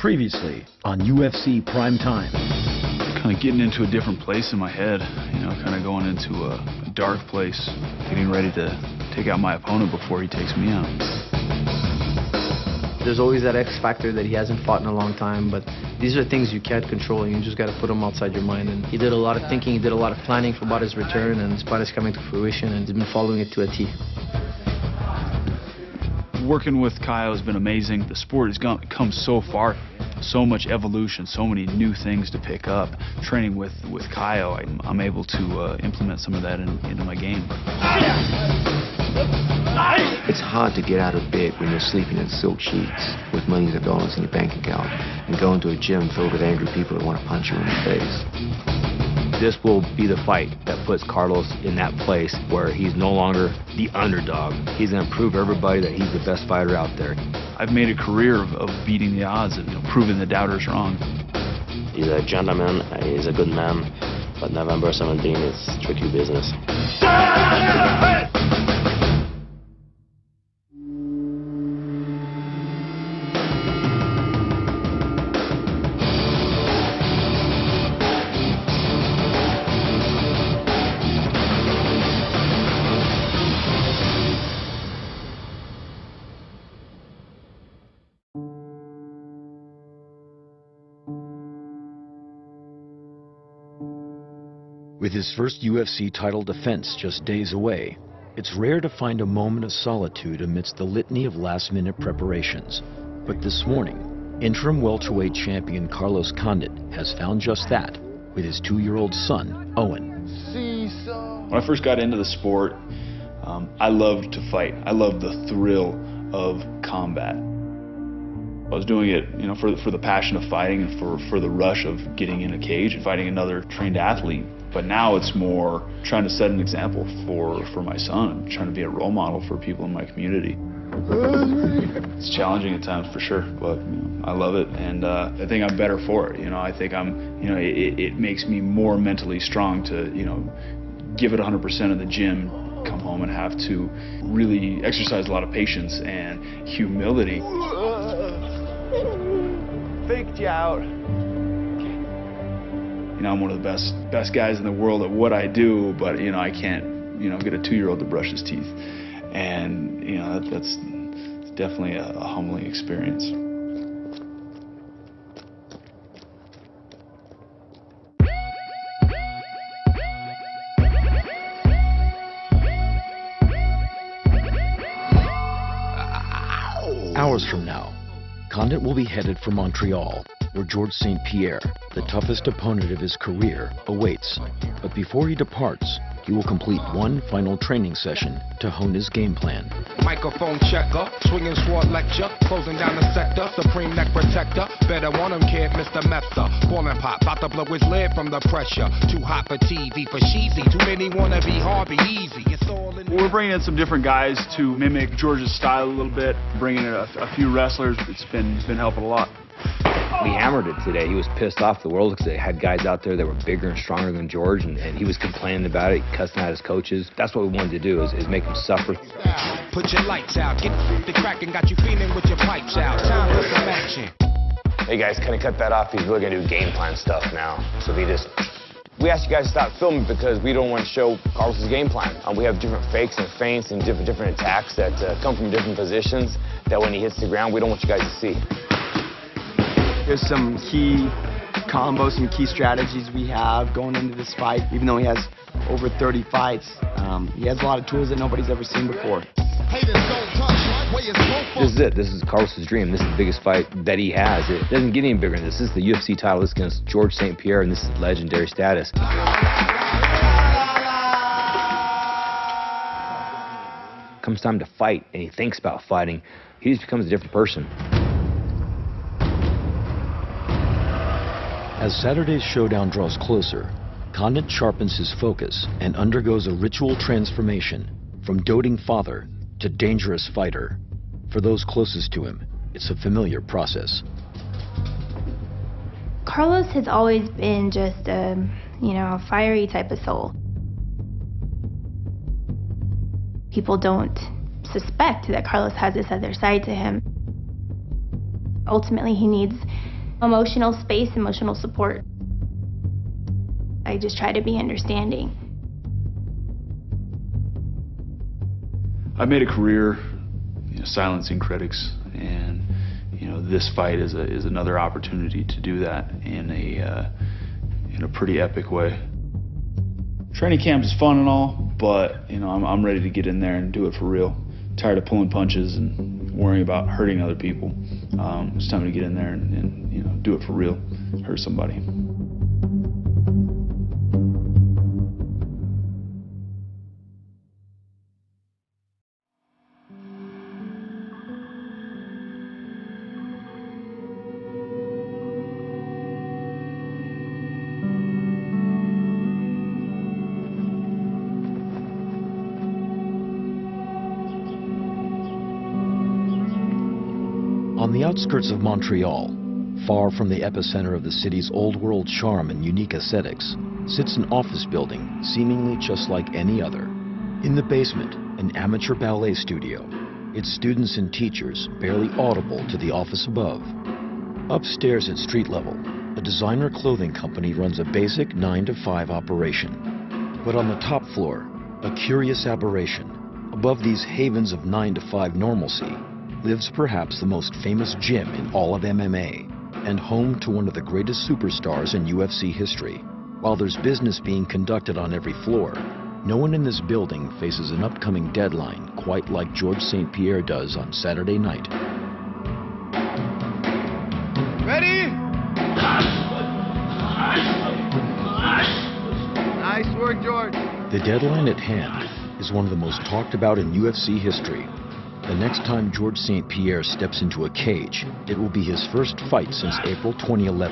Previously on UFC Primetime. Kind of getting into a different place in my head, you know, kind of going into a dark place, getting ready to take out my opponent before he takes me out. There's always that X factor that he hasn't fought in a long time, but these are things you can't control, and you just got to put them outside your mind. And he did a lot of thinking, he did a lot of planning about his return, and his fight is coming to fruition, and he's been following it to a T. Working with Kyle has been amazing. The sport has come so far, so much evolution, so many new things to pick up. Training with Kyle, I'm able to implement some of that into my game. It's hard to get out of bed when you're sleeping in silk sheets with millions of dollars in your bank account and go into a gym filled with angry people that want to punch you in the face. This will be the fight that puts Carlos in that place where he's no longer the underdog. He's going to prove to everybody that he's the best fighter out there. I've made a career of beating the odds and proving the doubters wrong. He's a gentleman, he's a good man, but November 17 is tricky business. With his first UFC title defense just days away, it's rare to find a moment of solitude amidst the litany of last-minute preparations. But this morning, interim welterweight champion Carlos Condit has found just that with his 2-year-old son, Owen. When I first got into the sport, I loved to fight. I loved the thrill of combat. I was doing it, you know, for the passion of fighting and for the rush of getting in a cage and fighting another trained athlete. But now it's more trying to set an example for my son, trying to be a role model for people in my community. It's challenging at times for sure, but you know, I love it, and I think I'm better for it. You know, I think it makes me more mentally strong to, you know, give it 100% in the gym, come home and have to really exercise a lot of patience and humility. Faked you out. You know, I'm one of the best guys in the world at what I do, but you know, I can't, you know, get a 2-year-old to brush his teeth, and you know, that's definitely a humbling experience. Hours from now, Condit will be headed for Montreal, where George St-Pierre, the toughest opponent of his career, awaits. But before he departs, he will complete one final training session to hone his game plan. Microphone checker, swinging sword lecture, closing down the sector, supreme neck protector. Better want him, kid, Mr. Mepsa. Ballin' pop, about to blow his lid from the pressure. Too hot for TV, for cheesy. Too many wanna be hard, be easy. It's all in. We're bringing in some different guys to mimic George's style a little bit, bringing in a few wrestlers. It's been helping a lot. We hammered it today. He was pissed off the world because they had guys out there that were bigger and stronger than George, and he was complaining about it, cussing out his coaches. That's what we wanted to do, is make him suffer. Put your lights out, get the crack and got you feeling with your pipes out. Time for some action. Hey guys, kind of cut that off. He's really gonna do game plan stuff now. So we asked you guys to stop filming because we don't want to show Carlos's game plan. We have different fakes and feints and different attacks that come from different positions that when he hits the ground, we don't want you guys to see. There's some key combos, some key strategies we have going into this fight. Even though he has over 30 fights, he has a lot of tools that nobody's ever seen before. This is it. This is Carlos's dream. This is the biggest fight that he has. It doesn't get any bigger than this. This is the UFC title. This is against George St-Pierre, and this is legendary status. Comes time to fight, and he thinks about fighting. He just becomes a different person. As Saturday's showdown draws closer, Condit sharpens his focus and undergoes a ritual transformation from doting father to dangerous fighter. For those closest to him, it's a familiar process. Carlos has always been just a fiery type of soul. People don't suspect that Carlos has this other side to him. Ultimately, he needs Emotional space, emotional support. I just try to be understanding. I made a career, silencing critics, and this fight is another opportunity to do that in a pretty epic way. Training camp is fun and all, but I'm ready to get in there and do it for real. Tired of pulling punches and worrying about hurting other people. It's time to get in there and do it for real, hurt somebody. On the outskirts of Montreal, far from the epicenter of the city's old-world charm and unique aesthetics, sits an office building seemingly just like any other. In the basement, an amateur ballet studio, its students and teachers barely audible to the office above. Upstairs at street level, a designer clothing company runs a basic 9-to-5 operation. But on the top floor, a curious aberration. Above these havens of 9-to-5 normalcy, lives perhaps the most famous gym in all of MMA, and home to one of the greatest superstars in UFC history. While there's business being conducted on every floor, no one in this building faces an upcoming deadline quite like George St-Pierre does on Saturday night. Ready? Nice work, George. The deadline at hand is one of the most talked about in UFC history. The next time George St-Pierre steps into a cage, it will be his first fight since April 2011.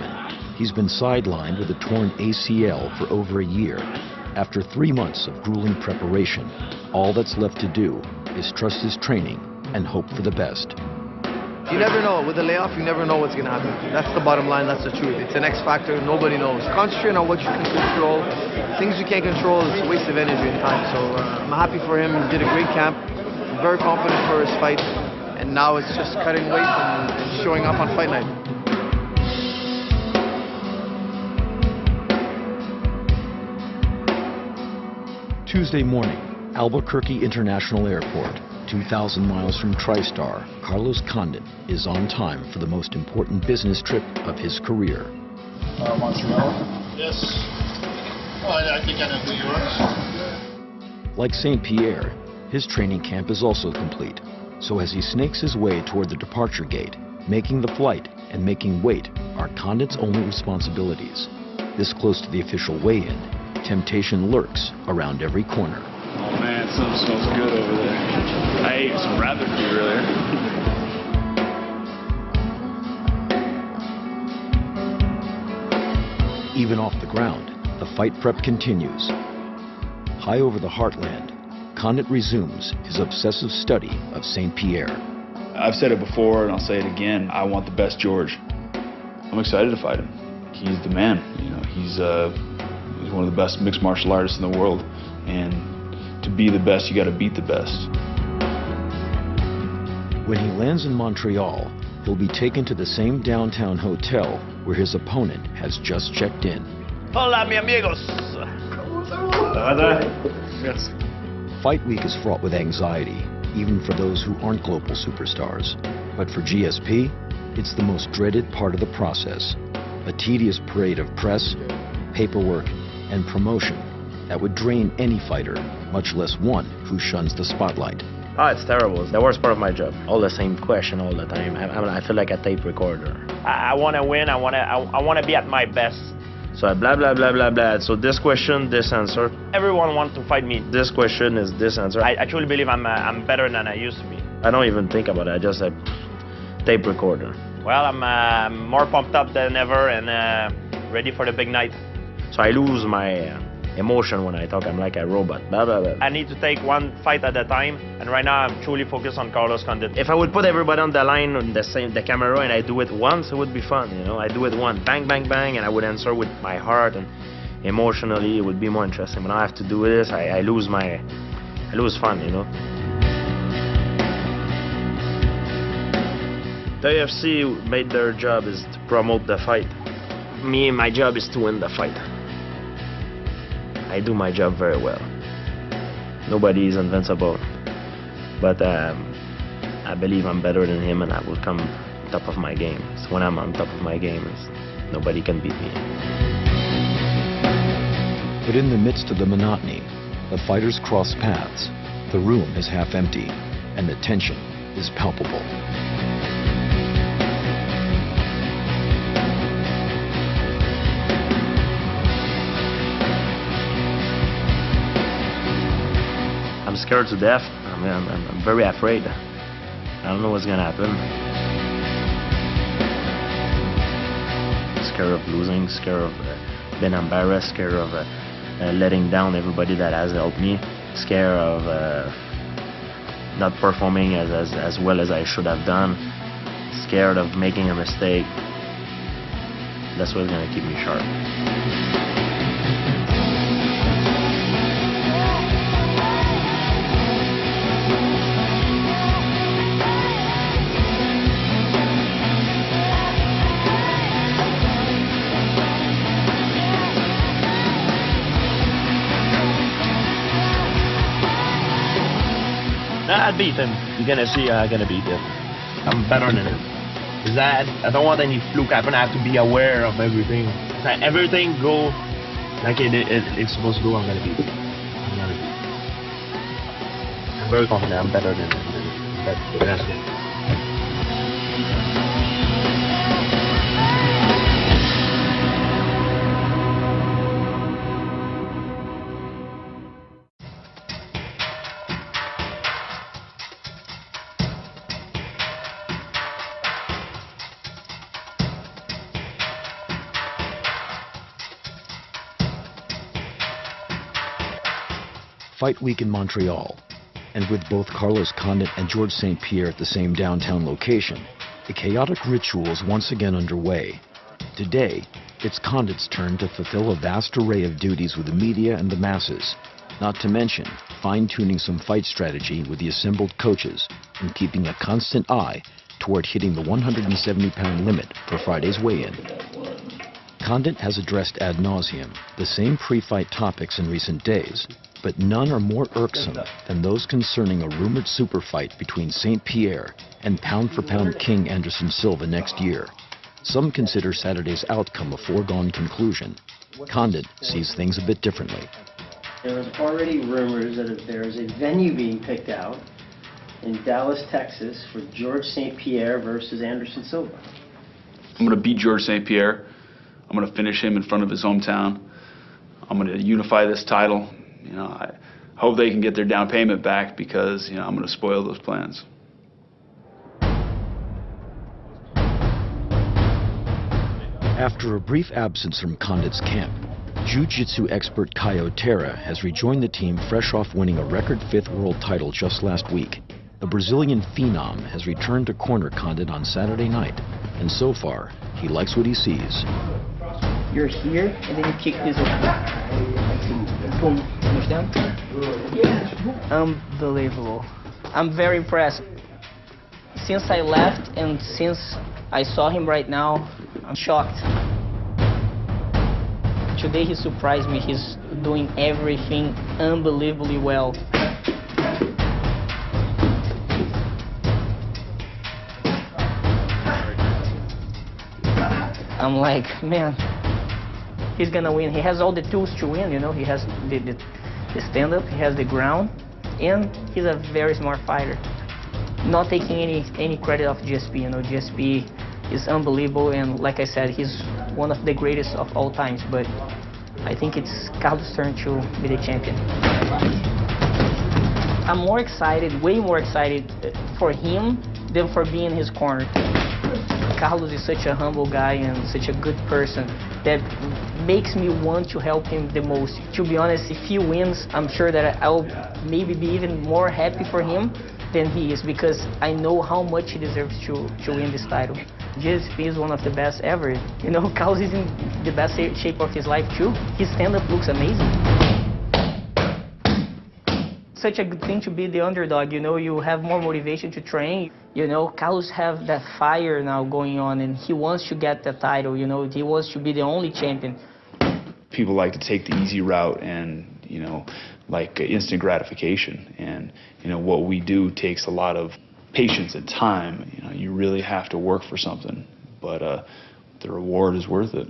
He's been sidelined with a torn ACL for over a year. After 3 months of grueling preparation, all that's left to do is trust his training and hope for the best. You never know. With a layoff, you never know what's going to happen. That's the bottom line. That's the truth. It's an X factor. Nobody knows. Concentrate on what you can control. Things you can't control, it's a waste of energy and time. So I'm happy for him. He did a great camp. I'm very confident for his fight. And now it's just cutting weight and showing up on fight night. Tuesday morning, Albuquerque International Airport, 2,000 miles from TriStar, Carlos Condit is on time for the most important business trip of his career. Montreal? Yes. Well, I think I know who you are. Like St-Pierre, his training camp is also complete. So as he snakes his way toward the departure gate, making the flight and making weight are Condit's only responsibilities. This close to the official weigh-in, temptation lurks around every corner. Oh man, something smells good over there. I ate some rabbit food earlier. Even off the ground, the fight prep continues. High over the heartland, Condit resumes his obsessive study of St-Pierre. I've said it before and I'll say it again. I want the best George. I'm excited to fight him. He's the man. He's one of the best mixed martial artists in the world. And to be the best, you got to beat the best. When he lands in Montreal, he'll be taken to the same downtown hotel where his opponent has just checked in. Hola, mi amigos. Yes. Fight week is fraught with anxiety, even for those who aren't global superstars. But for GSP, it's the most dreaded part of the process. A tedious parade of press, paperwork, and promotion that would drain any fighter, much less one who shuns the spotlight. Oh, it's terrible. It's the worst part of my job. All the same question all the time. I feel like a tape recorder. I want to win. I want to be at my best. So blah, blah, blah, blah, blah. So this question, this answer. Everyone wants to fight me. This question is this answer. I truly believe I'm better than I used to be. I don't even think about it. I just tape recorder. Well, I'm more pumped up than ever and ready for the big night. So I lose my emotion when I talk. I'm like a robot. Blah, blah, blah. I need to take one fight at a time, and right now I'm truly focused on Carlos Condit. If I would put everybody on the line on the camera and I do it once, it would be fun, I do it once, bang, bang, bang, and I would answer with my heart, and emotionally it would be more interesting. When I have to do this, I lose fun, The UFC made their job is to promote the fight. Me, my job is to win the fight. I do my job very well. Nobody is invincible, but I believe I'm better than him, and I will come top of my game. So when I'm on top of my game, nobody can beat me. But in the midst of the monotony, the fighters cross paths. The room is half empty, and the tension is palpable. I'm scared to death. I mean, I'm very afraid. I don't know what's gonna happen. Scared of losing, scared of being embarrassed, scared of letting down everybody that has helped me, scared of not performing as well as I should have done, scared of making a mistake. That's what's gonna keep me sharp. I'd beat him. You're gonna see I'm gonna beat him. I'm better than him. I don't want any fluke happen. I have to be aware of everything. Everything go like it's supposed to go. I'm gonna beat him. I'm very confident I'm better than him. That's it. Fight week in Montreal, and with both Carlos Condit and George St-Pierre at the same downtown location, the chaotic ritual is once again underway. Today, it's Condit's turn to fulfill a vast array of duties with the media and the masses, not to mention fine-tuning some fight strategy with the assembled coaches and keeping a constant eye toward hitting the 170-pound limit for Friday's weigh-in. Condit has addressed ad nauseum the same pre-fight topics in recent days, but none are more irksome than those concerning a rumored super fight between St-Pierre and pound-for-pound king Anderson Silva next year. Some consider Saturday's outcome a foregone conclusion. Condit sees things a bit differently. There is already rumors that there is a venue being picked out in Dallas, Texas for George St-Pierre versus Anderson Silva. I'm going to beat George St-Pierre. I'm going to finish him in front of his hometown. I'm going to unify this title. I hope they can get their down payment back because, I'm going to spoil those plans. After a brief absence from Condit's camp, jiu-jitsu expert Caio Terra has rejoined the team fresh off winning a record 5th world title just last week. The Brazilian phenom has returned to corner Condit on Saturday night, and so far, he likes what he sees. You're here, and then you kick this boom. Understand? Yeah. Unbelievable. I'm very impressed. Since I left and since I saw him right now, I'm shocked. Today he surprised me. He's doing everything unbelievably well. I'm like, man, he's gonna win. He has all the tools to win, He has the stand-up, he has the ground, and he's a very smart fighter. Not taking any credit off GSP, GSP is unbelievable, and like I said, he's one of the greatest of all times, but I think it's Carlos' turn to be the champion. I'm more excited, way more excited for him than for being in his corner. Carlos is such a humble guy and such a good person that makes me want to help him the most. To be honest, if he wins, I'm sure that I'll maybe be even more happy for him than he is, because I know how much he deserves to win this title. GSP is one of the best ever. Carlos is in the best shape of his life too. His stand-up looks amazing. such a good thing to be the underdog, you know, you have more motivation to train. You know, Carlos have that fire now going on, and he wants to get the title, you know, he wants to be the only champion. People like to take the easy route and, you know, like instant gratification. And, you know, what we do takes a lot of patience and time. You know, you really have to work for something, but the reward is worth it.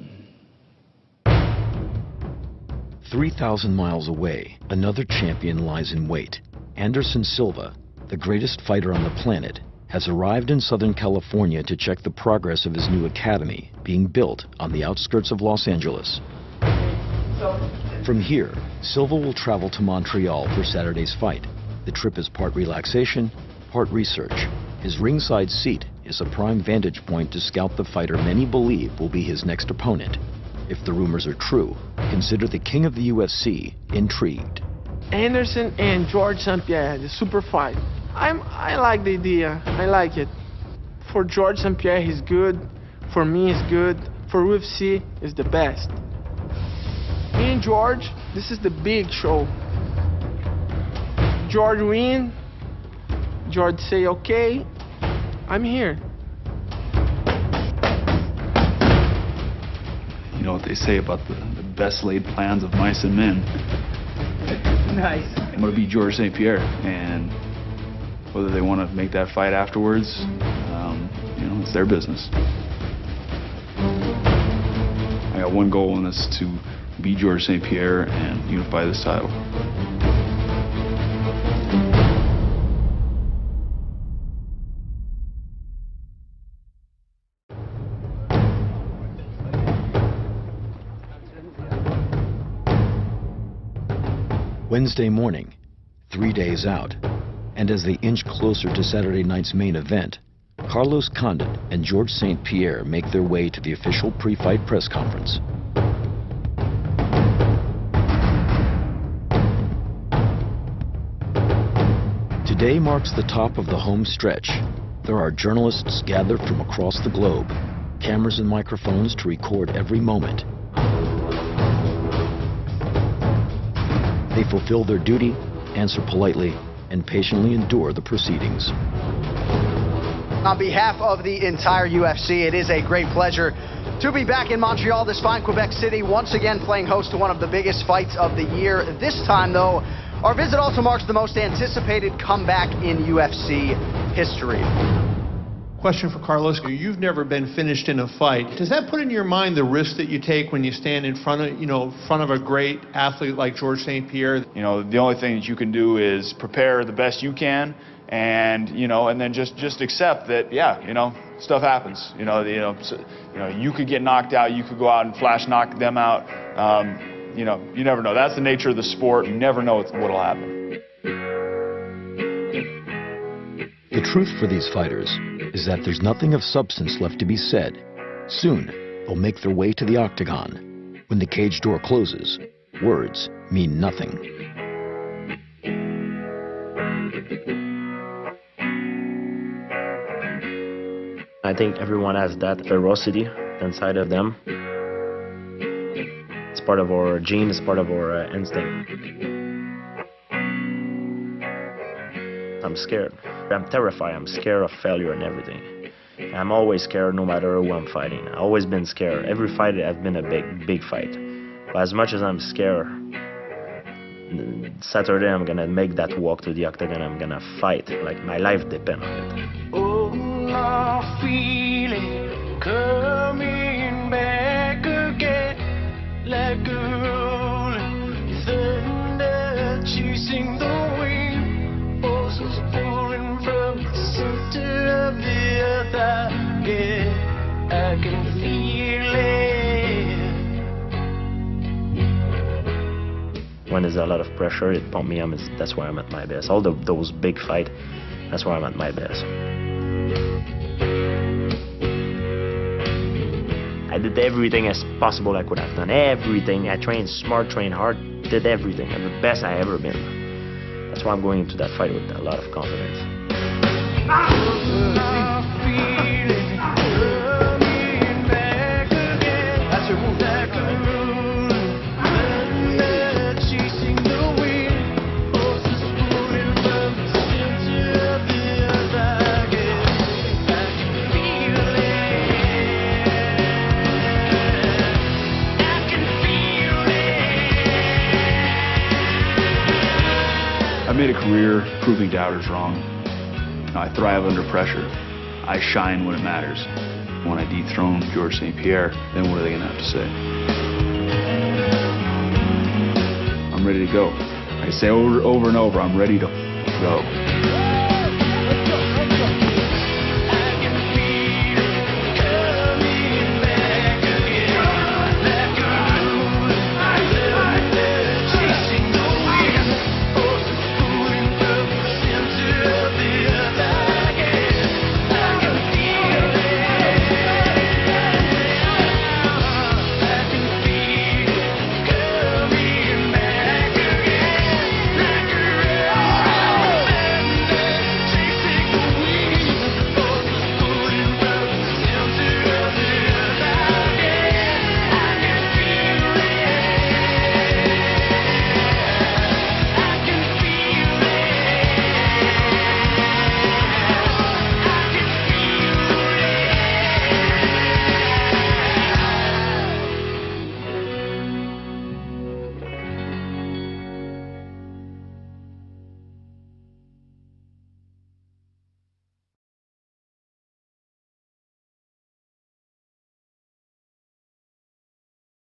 3,000 miles away, another champion lies in wait. Anderson Silva, the greatest fighter on the planet, has arrived in Southern California to check the progress of his new academy, being built on the outskirts of Los Angeles. From here, Silva will travel to Montreal for Saturday's fight. The trip is part relaxation, part research. His ringside seat is a prime vantage point to scout the fighter many believe will be his next opponent. If the rumors are true, consider the king of the UFC intrigued. Anderson and George St-Pierre, the super fight. I like the idea. I like it. For George St-Pierre, he's good. For me, he's good. For UFC, is the best. Me and George, this is the big show. George win. George say, okay, I'm here. You know what they say about the best laid plans of mice and men. Nice. I'm going to beat George St-Pierre, and whether they want to make that fight afterwards, you know, it's their business. I got one goal, and that's to beat George St-Pierre and unify this title. Wednesday morning, 3 days out, and as they inch closer to Saturday night's main event, Carlos Condit and George St-Pierre make their way to the official pre-fight press conference. Today marks the top of the home stretch. There are journalists gathered from across the globe, cameras and microphones to record every moment. They fulfill their duty, answer politely, and patiently endure the proceedings. On behalf of the entire UFC, it is a great pleasure to be back in Montreal, this fine Quebec City, once again playing host to one of the biggest fights of the year. This time, though, our visit also marks the most anticipated comeback in UFC history. Question for Carlos. You've never been finished in a fight. Does that put in your mind the risk that you take when you stand in front of a great athlete like George St-Pierre? You know, the only thing that you can do is prepare the best you can, and and then just accept that, yeah, stuff happens. You could get knocked out. You could go out and flash knock them out. You never know. That's the nature of the sport. You never know what'll happen. The truth for these fighters is that there's nothing of substance left to be said. Soon, they'll make their way to the octagon. When the cage door closes, words mean nothing. I think everyone has that ferocity inside of them. It's part of our gene, it's part of our instinct. I'm scared. I'm terrified. I'm scared of failure and everything. I'm always scared no matter who I'm fighting. I've always been scared. Every fight has been a big fight. But as much as I'm scared, Saturday I'm gonna make that walk to the octagon. I'm gonna fight. Like my life depends on it. Oh, I feel it coming back again, like a rolling thunder chasing the wind. Forces pouring from the center of the earth. I can feel it. When there's a lot of pressure, it pumps me up. That's where I'm at my best. All those big fights, that's where I'm at my best. I did everything as possible I could have done. Everything. I trained smart, trained hard, did everything. I'm the best I ever been. That's why I'm going into that fight with a lot of confidence. That's your move. I've made a career proving doubters wrong. I thrive under pressure. I shine when it matters. When I dethrone George St-Pierre, then what are they going to have to say? I'm ready to go. I say over and over, I'm ready to go.